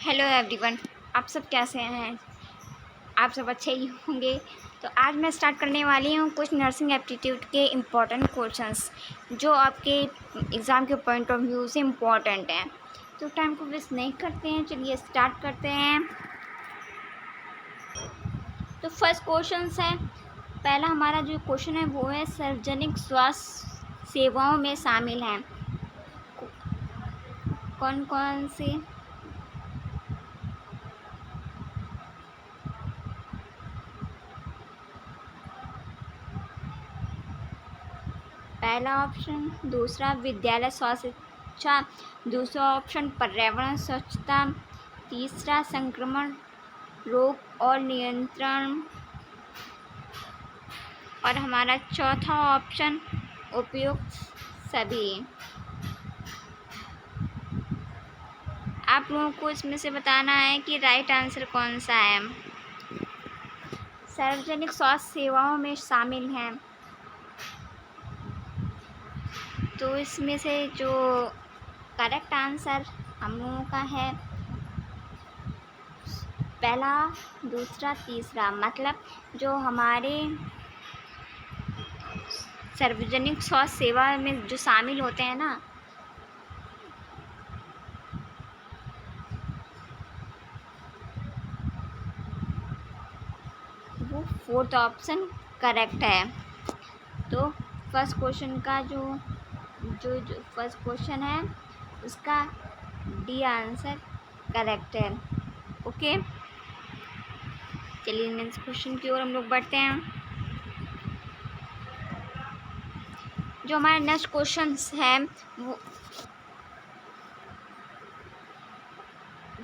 Hello everyone, आप सब कैसे हैं? आप सब अच्छे ही होंगे। तो आज मैं स्टार्ट करने वाली हूँ कुछ नर्सिंग एप्टीट्यूड के इम्पोर्टेंट क्वेश्चंस जो आपके एग्ज़ाम के पॉइंट ऑफ व्यू से इम्पोर्टेंट हैं। तो टाइम को वेस्ट नहीं करते हैं, चलिए स्टार्ट करते हैं। तो फर्स्ट क्वेश्चन है, पहला हमारा जो क्वेश्चन है वो है सार्वजनिक स्वास्थ्य सेवाओं में शामिल हैं कौन कौन से? पहला ऑप्शन, दूसरा विद्यालय स्वास्थ्य शिक्षा, दूसरा ऑप्शन पर्यावरण स्वच्छता, तीसरा संक्रमण रोग और नियंत्रण, और हमारा चौथा ऑप्शन उपयुक्त सभी। आप लोगों को इसमें से बताना है कि राइट आंसर कौन सा है। सार्वजनिक स्वास्थ्य सेवाओं में शामिल हैं, तो इसमें से जो करेक्ट आंसर हम लोगों का है पहला, दूसरा, तीसरा, मतलब जो हमारे सार्वजनिक स्वास्थ्य सेवा में जो शामिल होते हैं ना, वो फोर्थ ऑप्शन करेक्ट है। तो फर्स्ट क्वेश्चन का जो फर्स्ट क्वेश्चन है उसका डी आंसर करेक्ट है। ओके, चलिए नेक्स्ट क्वेश्चन की ओर हम लोग बढ़ते हैं। जो हमारा नेक्स्ट क्वेश्चन है वो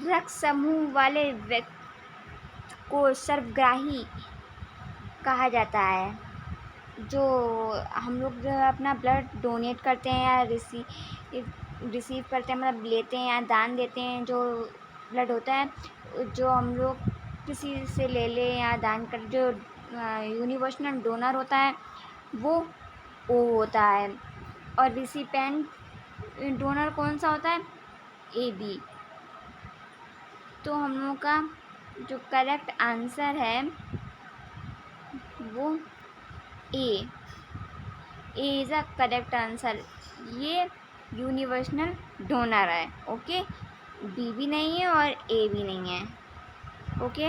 रक्त समूह वाले व्यक्ति को सर्वग्राही कहा जाता है। जो हम लोग अपना ब्लड डोनेट करते हैं या रिसीव करते हैं, मतलब लेते हैं या दान देते हैं, जो ब्लड होता है जो हम लोग किसी से ले लें या दान कर, जो यूनिवर्सल डोनर होता है वो होता है, और रिसिपेंट डोनर कौन सा होता है? A B. तो हम लोगों का जो करेक्ट आंसर है वो A is a correct answer. ये यूनिवर्सल डोनर है। ओके, बी भी नहीं है और ए भी नहीं है। ओके,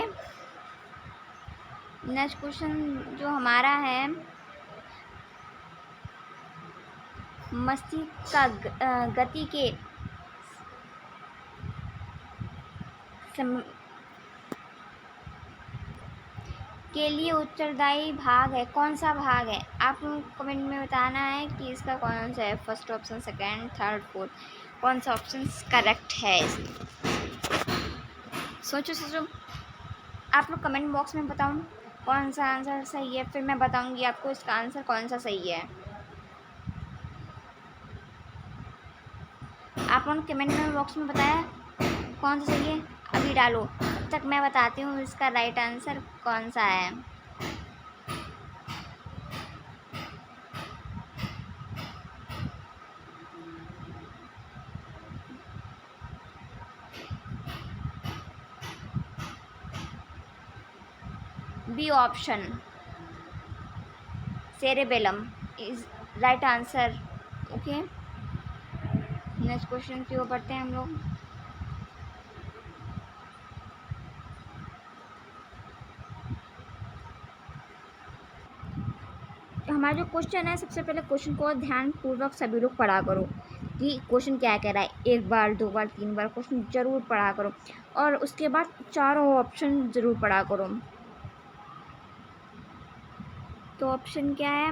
नेक्स्ट क्वेश्चन जो हमारा है, मस्तिष्क का गति के लिए उत्तरदायी भाग है, कौन सा भाग है? आप लोग कमेंट में बताना है कि इसका कौन सा है, first option, second, third, fourth, कौन सा ऑप्शन करेक्ट है। सोचो, आप लोग कमेंट बॉक्स में बताओ कौन सा आंसर सही है, फिर मैं बताऊंगी आपको इसका आंसर कौन सा सही है। आप लोग कमेंट में बॉक्स में बताया कौन सा सही है, अभी डालो, तब तक मैं बताती हूँ इसका राइट आंसर कौन सा है। B option, cerebellum is right answer. Okay, next question की ओर बढ़ते हैं हम लोग। हमारा जो क्वेश्चन है, सबसे पहले क्वेश्चन को ध्यान पूर्वक सभी लोग पढ़ा करो कि क्वेश्चन क्या कह रहा है। एक बार, दो बार, तीन बार क्वेश्चन जरूर पढ़ा करो, और उसके बाद चारों ऑप्शन जरूर पढ़ा करो। तो ऑप्शन क्या है,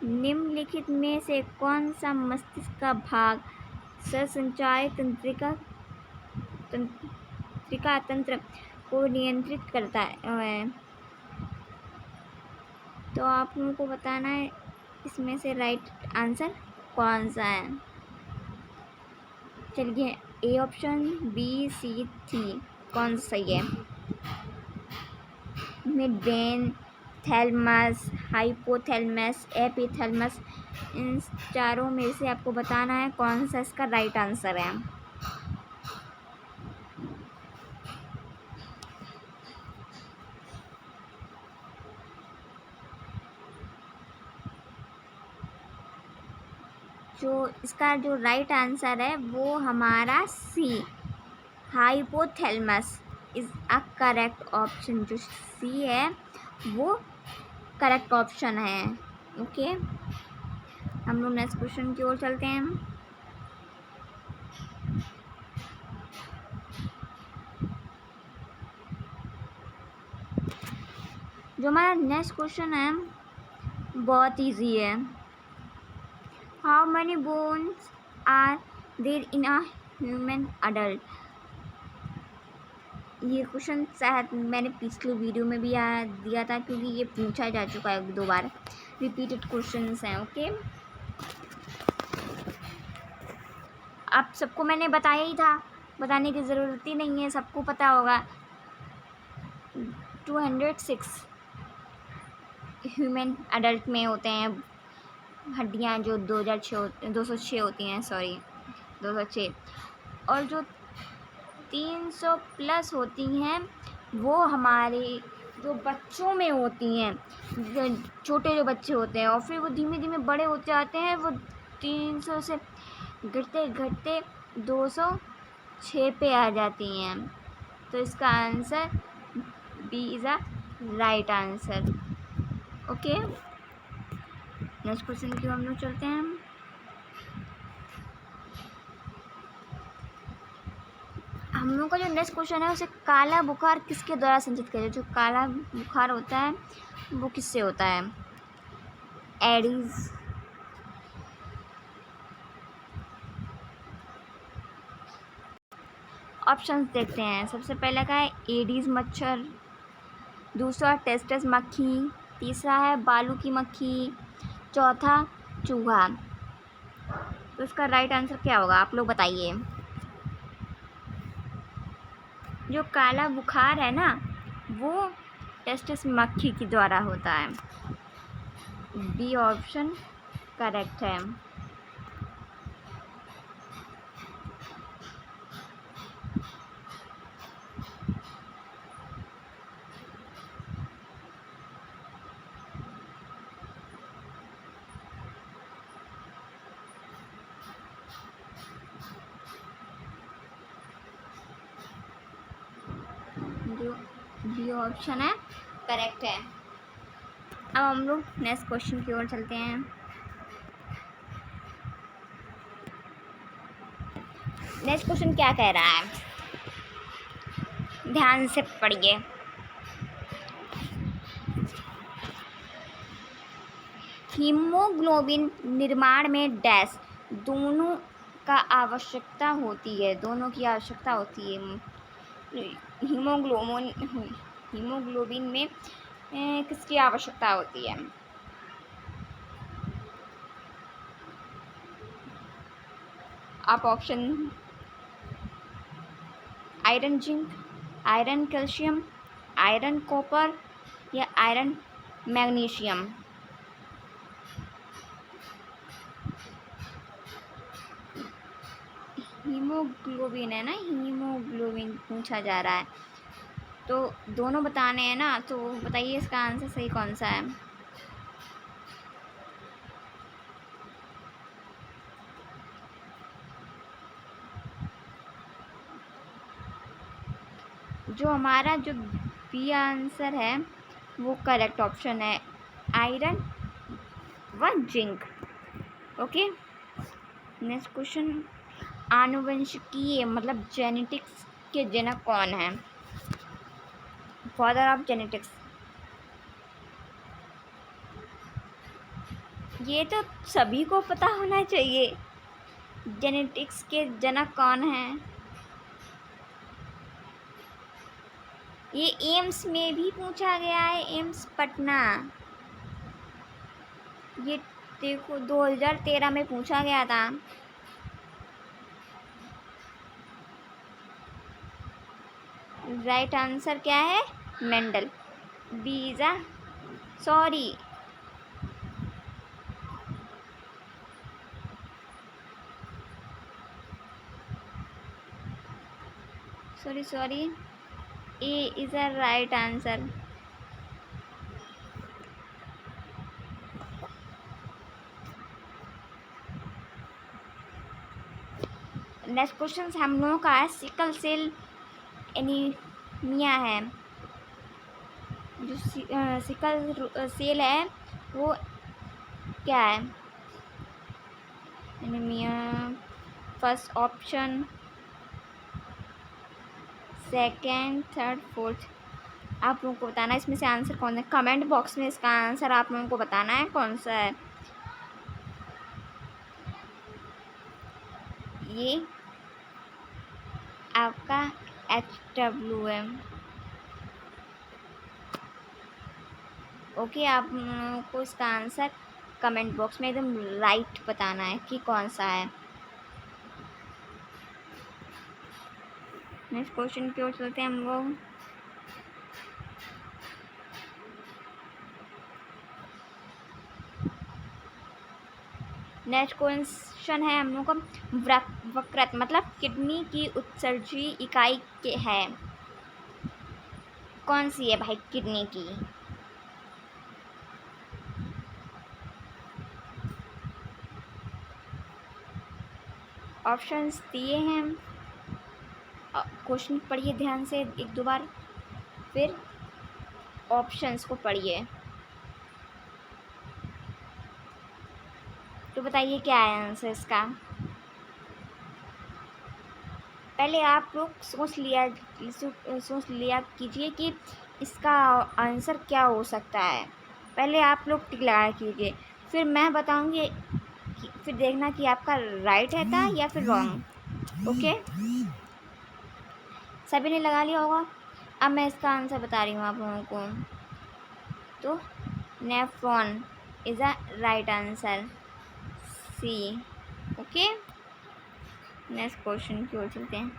निम्नलिखित में से कौन सा मस्तिष्क का भाग संचायी तंत्रिका तंत्र को नियंत्रित करता है? तो आप लोगों को बताना है इसमें से राइट आंसर कौन सा है। चलिए, A option, B, C, D, कौन सा सही है? Midbrain, thalamus, hypothalamus, epithalamus, इन चारों में से आपको बताना है कौन सा इसका राइट आंसर है। जो इसका जो राइट आंसर है वो हमारा C, hypothalamus is a correct option. जो सी है वो करेक्ट ऑप्शन है। ओके, हम लोग नेक्स्ट क्वेश्चन की ओर चलते हैं। जो हमारा नेक्स्ट क्वेश्चन है बहुत इजी है। How many bones are there in a human adult? ये क्वेश्चन शायद मैंने पिछले वीडियो में भी दिया था, क्योंकि ये पूछा जा चुका है 2 बार, रिपीटेड क्वेश्चंस हैं। ओके, आप सबको मैंने बताया ही था, बताने की ज़रूरत ही नहीं है, सबको पता होगा। 206 ह्यूमन अडल्ट में होते हैं हड्डियाँ, जो 206 होती हैं, सॉरी 206, और जो 300 प्लस होती हैं वो हमारे जो बच्चों में होती हैं, छोटे जो बच्चे होते हैं, और फिर वो धीमे धीमे बड़े होते जाते हैं, वो 300 से घटते घटते 206 पे आ जाती हैं। तो इसका answer B is a right answer. Okay, next question की हम लोग चलते हैं। हम लोग का जो नेक्स्ट क्वेश्चन है उसे काला बुखार किसके द्वारा संचित किया जाए? जो काला बुखार होता है वो किससे होता है? एडीज, ऑप्शंस देखते हैं। सबसे पहला का है एडीज मच्छर, दूसरा टेस्टस मक्खी, तीसरा है बालू की मक्खी, चौथा चूहा। तो इसका राइट आंसर क्या होगा, आप लोग बताइए। जो काला बुखार है ना वो टेस्टस मक्खी के द्वारा होता है। बी ऑप्शन करेक्ट है। जो बी ऑप्शन है करेक्ट है। अब हम लोग नेक्स्ट क्वेश्चन की ओर चलते हैं। नेक्स्ट क्वेश्चन क्या कह रहा है, ध्यान से पढ़िए। हीमोग्लोबिन निर्माण में डैश दोनों का आवश्यकता होती है, दोनों की आवश्यकता होती है। हीमोग्लोबिन में किसकी आवश्यकता होती है? आप option, iron zinc, iron calcium, iron copper या आयरन मैग्नीशियम। हीमोग्लोबिन है ना, हीमोग्लोबिन पूछा जा रहा है, तो दोनों बताने हैं ना, तो बताइए इसका आंसर सही कौन सा है? जो हमारा जो बी आंसर है वो करेक्ट ऑप्शन है, आयरन व जिंक। ओके, नेक्स्ट क्वेश्चन, आनुवंशिकीय मतलब जेनेटिक्स के जनक कौन है? Father of genetics. ये तो सभी को पता होना चाहिए, जेनेटिक्स के जनक कौन हैं। ये एम्स में भी पूछा गया है, एम्स पटना। ये देखो 2013 में पूछा गया था। राइट आंसर क्या है? मेंडल। बीजा, sorry sorry, A is a right answer. Next question हम लोगों का है सिकल सेल एनीमिया है। जो सिकल सेल है वो क्या है? Anaemia, first option, second, third, fourth. आप लोगों को बताना है इसमें से आंसर कौन है। कमेंट बॉक्स में इसका आंसर आप लोगों को बताना है कौन सा है। ये आपका HW है। ओके, आप लोगों को इसका आंसर कमेंट बॉक्स में एकदम राइट बताना है कि कौन सा है। नेक्स्ट क्वेश्चन की ओर चलते हैं हम लोग। नेक्स्ट क्वेश्चन है हम लोग का वक्रत मतलब किडनी की उत्सर्जी इकाई के है। कौन सी है भाई किडनी की? ऑप्शंस दिए हैं, क्वेश्चन पढ़िए ध्यान से एक दो बार, फिर ऑप्शंस को पढ़िए तो बताइए क्या है आंसर इसका। पहले आप लोग सोच लिया कीजिए कि इसका आंसर क्या हो सकता है। पहले आप लोग टिक लगा कीजिए, फिर मैं बताऊंगी, फिर देखना कि आपका राइट है था या फिर रॉन्ग। ओके, सभी ने लगा लिया होगा। अब मैं इसका आंसर बता रही हूँ आप लोगों को। तो nephron is a right answer, C. Okay, next question की ओर चलते हैं।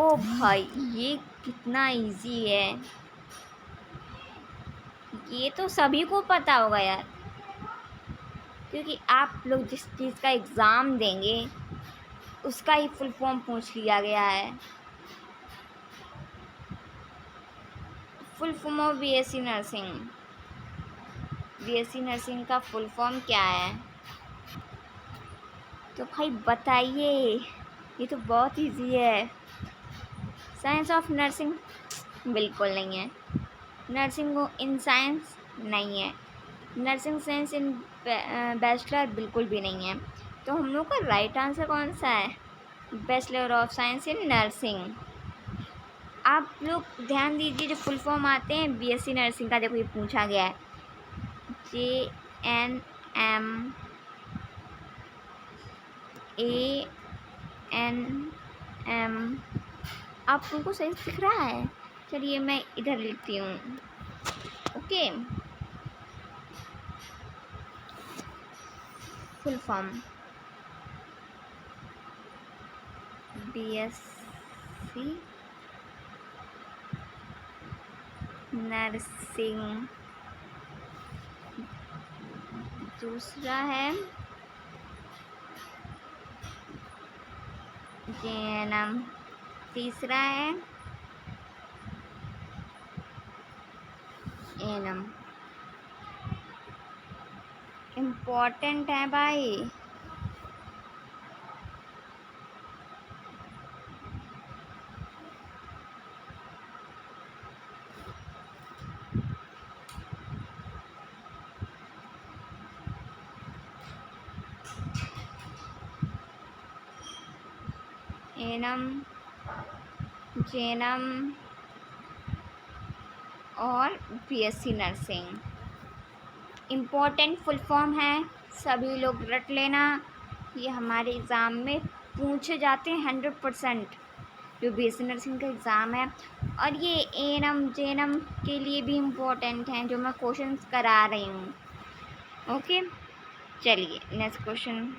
ओ भाई, ये कितना इजी है, ये तो सभी को पता होगा यार, क्योंकि आप लोग जिस चीज़ का एग्ज़ाम देंगे उसका ही फुल फॉर्म पूछ लिया गया है। Full form of BSc nursing. BSc nursing का फुल फॉर्म क्या है? तो भाई बताइए, ये तो बहुत इजी है। साइंस ऑफ नर्सिंग बिल्कुल नहीं है। नर्सिंग इन साइंस नहीं है। नर्सिंग साइंस इन बैचलर बिल्कुल भी नहीं है। तो हम लोग का राइट आंसर कौन सा है? Bachelor of science in nursing. आप लोग ध्यान दीजिए, जो फुल फॉर्म आते हैं BSc नर्सिंग का, देखो ये पूछा गया है JNM ANM। आप लोगों को सही दिख रहा है? चलिए मैं इधर लिखती हूँ। Okay, full form BSc nursing, दूसरा है JNM, तीसरा है ANM। इम्पोर्टेंट है भाई। ANM, JNM और BSc nursing important full form है, सभी लोग रट लेना। ये हमारे एग्ज़ाम में पूछे जाते हैं 100%, जो BSc नर्सिंग का एग्ज़ाम है। और ये ANM JNM के लिए भी इम्पोर्टेंट हैं, जो मैं क्वेश्चंस करा रही हूँ। ओके, चलिए नेक्स्ट क्वेश्चन।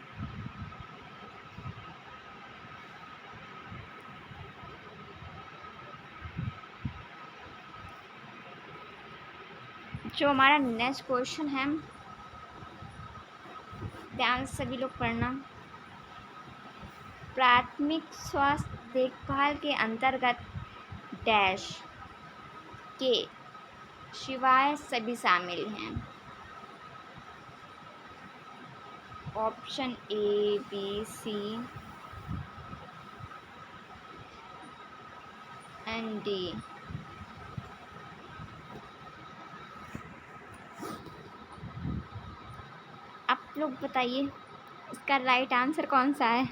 जो हमारा नेक्स्ट क्वेश्चन है, ध्यान से सभी लोग पढ़ना। प्राथमिक स्वास्थ्य देखभाल के अंतर्गत डैश के शिवाय सभी शामिल हैं। Option A, B, C and D. आप लोग बताइए इसका राइट आंसर कौन सा है।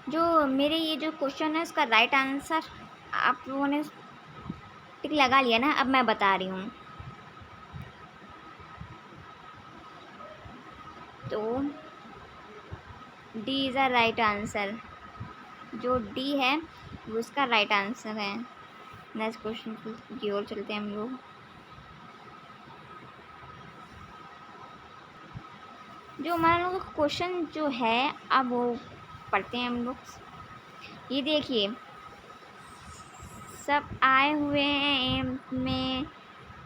जो मेरे ये जो क्वेश्चन है उसका राइट आंसर आप लोगों ने टिक लगा लिया ना। अब मैं बता रही हूँ। तो D is a right answer. जो डी है वो उसका राइट आंसर है। नेक्स्ट क्वेश्चन की ओर चलते हैं हम लोग। जो हमारा लोग क्वेश्चन जो है अब वो पढ़ते हैं हम लोग। ये देखिए, सब आए हुए हैं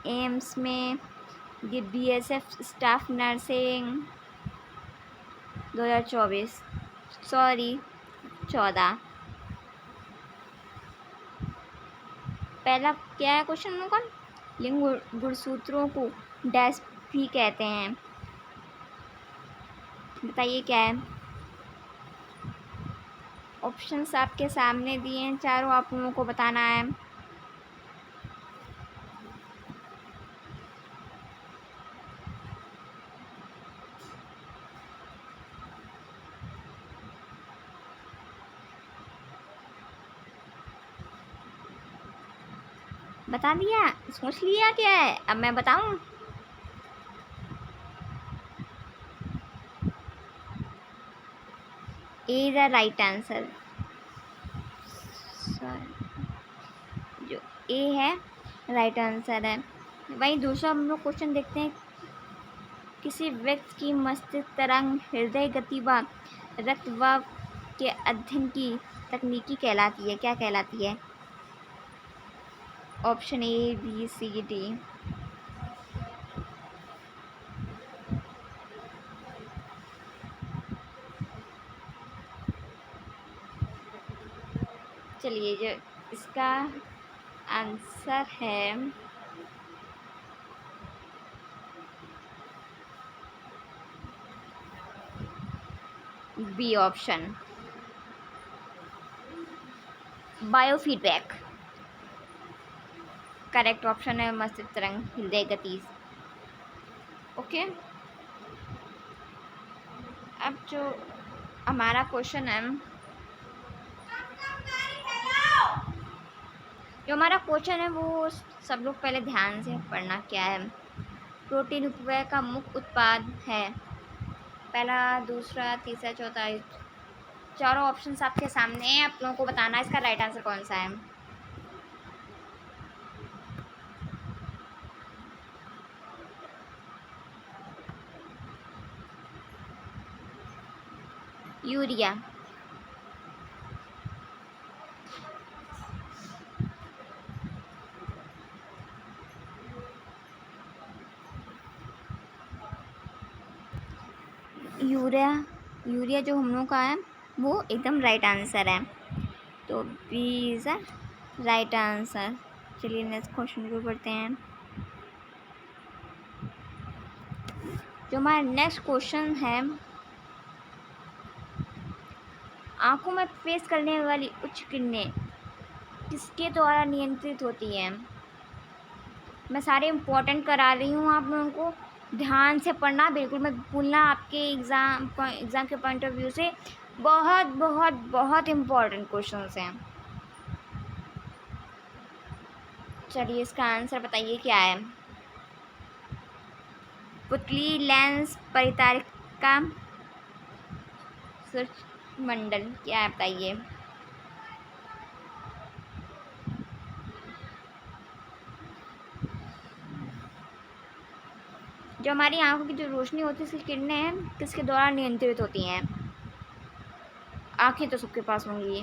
एम्स में ये बीएसएफ स्टाफ नर्सिंग 2024 सॉरी 14। पहला क्या है क्वेश्चन का? लिंग गुणसूत्रों को डैश भी कहते हैं। बताइए क्या है। ऑप्शंस आपके सामने दिए हैं, चारों आप लोगों को बताना है। बता दिया? सोच लिया क्या है? अब मैं बताऊं? ए इज द राइट आंसर। जो ए है राइट आंसर है। वहीं दूसरा हम लोग क्वेश्चन देखते हैं। किसी व्यक्ति की मस्तिष्क तरंग हृदय गति व रक्तवाब के अध्ययन की तकनीकी कहलाती है, क्या कहलाती है? Option A, B, C, D. चलिए, जो इसका आंसर है B option, biofeedback correct option है। मस्तिष्क तरंग हृदय गति। ओके, अब जो हमारा क्वेश्चन है, जो हमारा क्वेश्चन है वो सब लोग पहले ध्यान से पढ़ना। क्या है? प्रोटीन उपव्यय का मुख्य उत्पाद है। पहला, दूसरा, तीसरा, चौथा। चारों ऑप्शंस आपके सामने हैं, आप लोगों को बताना है इसका राइट आंसर कौन सा है। यूरिया। यूरिया जो हम लोग का है वो एकदम राइट आंसर है। तो B is a right answer. चलिए नेक्स्ट क्वेश्चन को पढ़ते हैं। जो हमारा नेक्स्ट क्वेश्चन है, आंखों में प्रवेश करने वाली उच्च किरणें किसके द्वारा नियंत्रित होती हैं? मैं सारे इम्पोर्टेंट करा रही हूँ, आप लोगों को ध्यान से पढ़ना, बिल्कुल मत भूलना। आपके एग्ज़ाम के पॉइंट ऑफ व्यू से बहुत बहुत बहुत इम्पोर्टेंट क्वेश्चंस हैं। चलिए इसका आंसर बताइए क्या है। पुतली, लेंस, परितारिका, सूक्ष्म मंडल, क्या है बताइए। जो हमारी आंखों की जो रोशनी होती है, इसकी किरणें हैं, किसके द्वारा नियंत्रित होती हैं? आंखें तो सबके पास होंगी।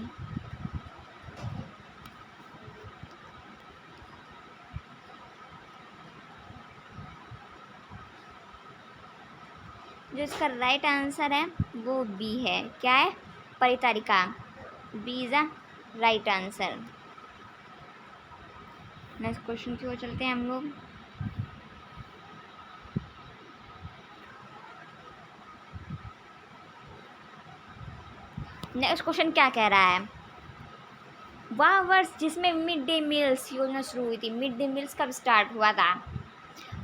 जो इसका राइट आंसर है वो बी है। क्या है? परितारिका। B is a right answer. Next question की ओर चलते हैं हम लोग। नेक्स्ट क्वेश्चन क्या कह रहा है, वह वर्ष जिसमें मिड डे मील्स योजना शुरू हुई थी। मिड डे मील्स कब स्टार्ट हुआ था?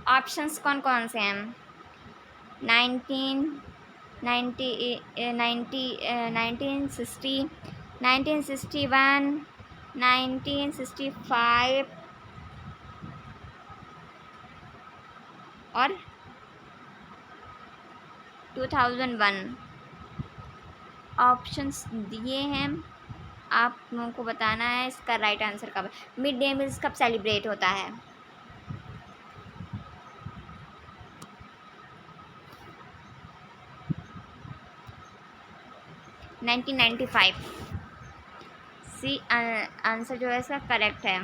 ऑप्शंस कौन कौन से हैं? 1960, 1961, 1965 और 2001। ऑप्शंस दिए हैं, आप लोगों को बताना है इसका राइट आंसर कब। मिड डे मील्स कब सेलिब्रेट होता है? 1995। सी आंसर जो है इसका करेक्ट है।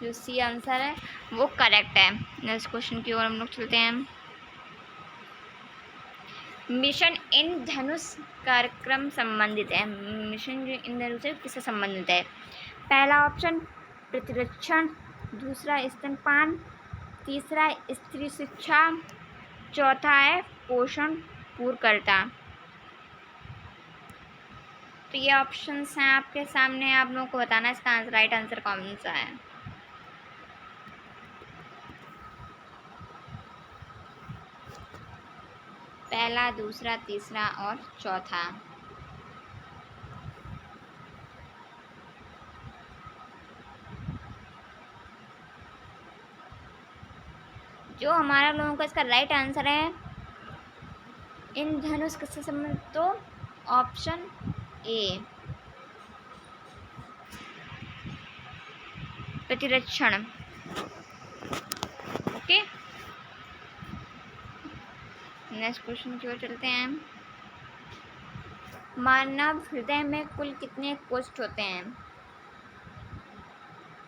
जो सी आंसर है वो करेक्ट है। नेक्स्ट क्वेश्चन की ओर हम लोग चलते हैं। मिशन इंद्रधनुष कार्यक्रम संबंधित है। मिशन जो इंद्रधनुष है किससे संबंधित है? पहला ऑप्शन प्रतिरक्षण, दूसरा स्तनपान, तीसरा स्त्री शिक्षा, चौथा है पोषण पूर्णकर्ता। तो ये ऑप्शंस हैं आपके सामने, आप लोगों को बताना है इसका राइट आंसर कौन सा है। पहला, दूसरा, तीसरा और चौथा। जो हमारा लोगों का इसका राइट आंसर है इंद्रधनुष किससे संबंधित, तो ऑप्शन ए प्रतिरक्षण। ओके, नेक्स्ट क्वेश्चन की ओर चलते हैं। मानव हृदय में कुल कितने कोष्ठ होते हैं?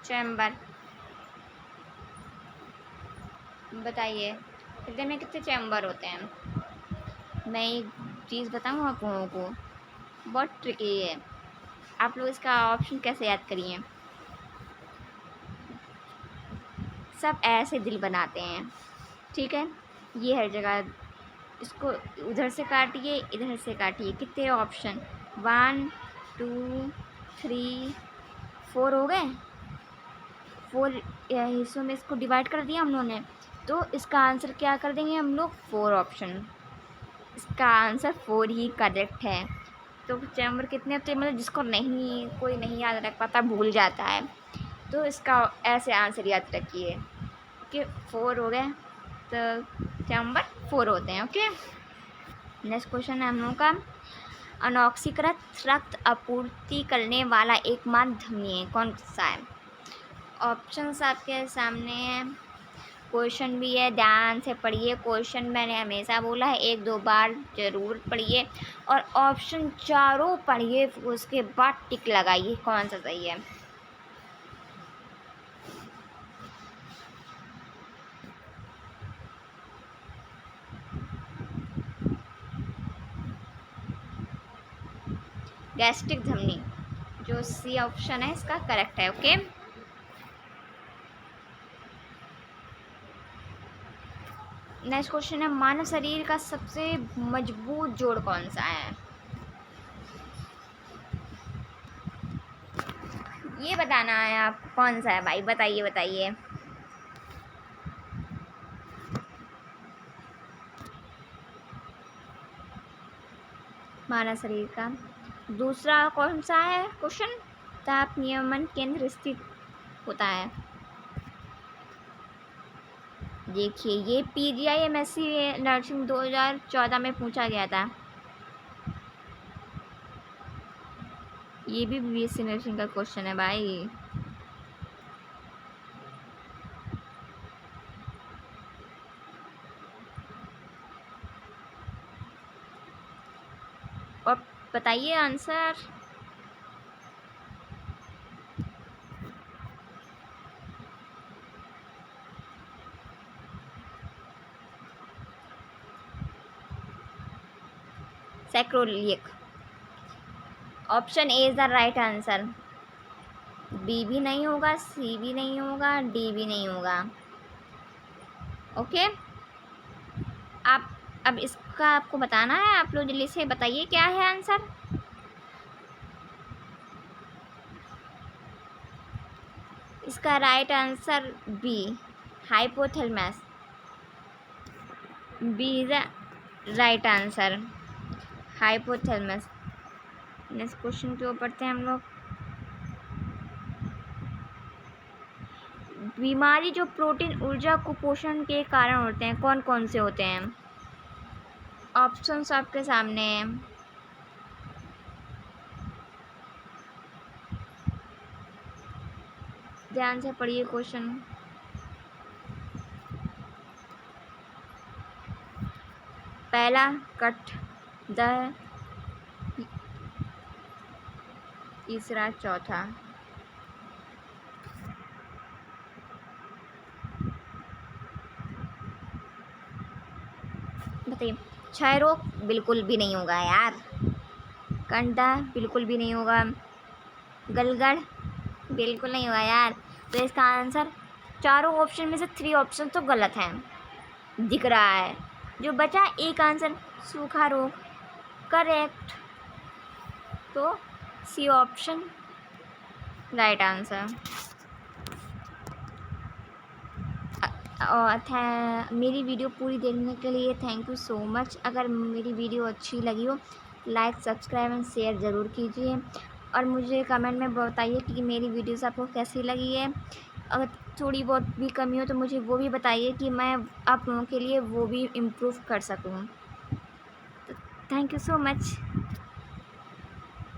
चैम्बर बताइए, हृदय में कितने चैम्बर होते हैं? मैं एक चीज़ बताऊँ आप लोगों को, बहुत ट्रिकी है। आप लोग इसका ऑप्शन कैसे याद करिए। सब ऐसे दिल बनाते हैं, ठीक है, ये हर जगह। इसको उधर से काटिए, इधर से काटिए। कितने ऑप्शन? 1 2 3 4 हो गए। 4 हिस्सों में इसको डिवाइड कर दिया हम लोगों ने, तो इसका आंसर क्या कर देंगे हम लोग? 4 ऑप्शन। इसका आंसर 4 ही करेक्ट है। तो चैम्बर कितने होते हैं, मतलब जिसको नहीं, कोई नहीं याद रख पाता, भूल जाता है, तो इसका ऐसे आंसर याद रखिए कि 4 हो गए, तो चैम्बर 4 होते हैं। ओके, नेक्स्ट क्वेश्चन है हम लोगों का, अनऑक्सीकृत रक्त आपूर्ति करने वाला एकमात्र धमनी कौन सा है? ऑप्शंस आपके सामने हैं, क्वेश्चन भी है, ध्यान से पढ़िए। क्वेश्चन मैंने हमेशा बोला है 1-2 बार ज़रूर पढ़िए, और ऑप्शन चारों पढ़िए, उसके बाद टिक लगाइए कौन सा सही है। गैस्ट्रिक धमनी, जो सी ऑप्शन है इसका करेक्ट है। ओके, नेक्स्ट क्वेश्चन है, मानव शरीर का सबसे मजबूत जोड़ कौन सा है? ये बताना है आपको कौन सा है भाई, बताइए बताइए। मानव शरीर का दूसरा कौन सा है क्वेश्चन? ताप नियमन केंद्र स्थित होता है। देखिए, ये PGI-MSc नर्सिंग 2014 में पूछा गया था। ये भी BSc नर्सिंग का क्वेश्चन है भाई। और बताइए आंसर। सैक्रोलिक। Option A is the right answer. B भी नहीं होगा, सी भी नहीं होगा, डी भी नहीं होगा। ओके, आप अब इसका आपको बताना है। आप लोग जल्दी से बताइए क्या है आंसर। इसका right answer B, hypothalamus. B is the right answer, hypothalamus. Next question के ऊपर थे हम लोग। बीमारी जो प्रोटीन ऊर्जा कुपोषण के कारण होते हैं, कौन कौन से होते हैं? ऑप्शंस आपके सामने हैं। ध्यान से पढ़िए क्वेश्चन। पहला कट द, तीसरा, चौथा। बताइए। क्षय रोग बिल्कुल भी नहीं होगा यार। कंडा बिल्कुल भी नहीं होगा। गलगड़ बिल्कुल नहीं होगा यार। तो इसका आंसर चारों ऑप्शन में से 3 ऑप्शन तो गलत हैं दिख रहा है। जो बचा एक आंसर, सूखा रोग, करेक्ट। तो सी ऑप्शन राइट आंसर। और मेरी वीडियो पूरी देखने के लिए थैंक यू सो मच। अगर मेरी वीडियो अच्छी लगी हो, लाइक, सब्सक्राइब एंड शेयर ज़रूर कीजिए। और मुझे कमेंट में बताइए कि मेरी वीडियोस आपको कैसी लगी है। अगर थोड़ी बहुत भी कमी हो तो मुझे वो भी बताइए कि मैं आप लोगों के लिए वो भी इम्प्रूव कर सकूँ। तो थैंक यू सो मच।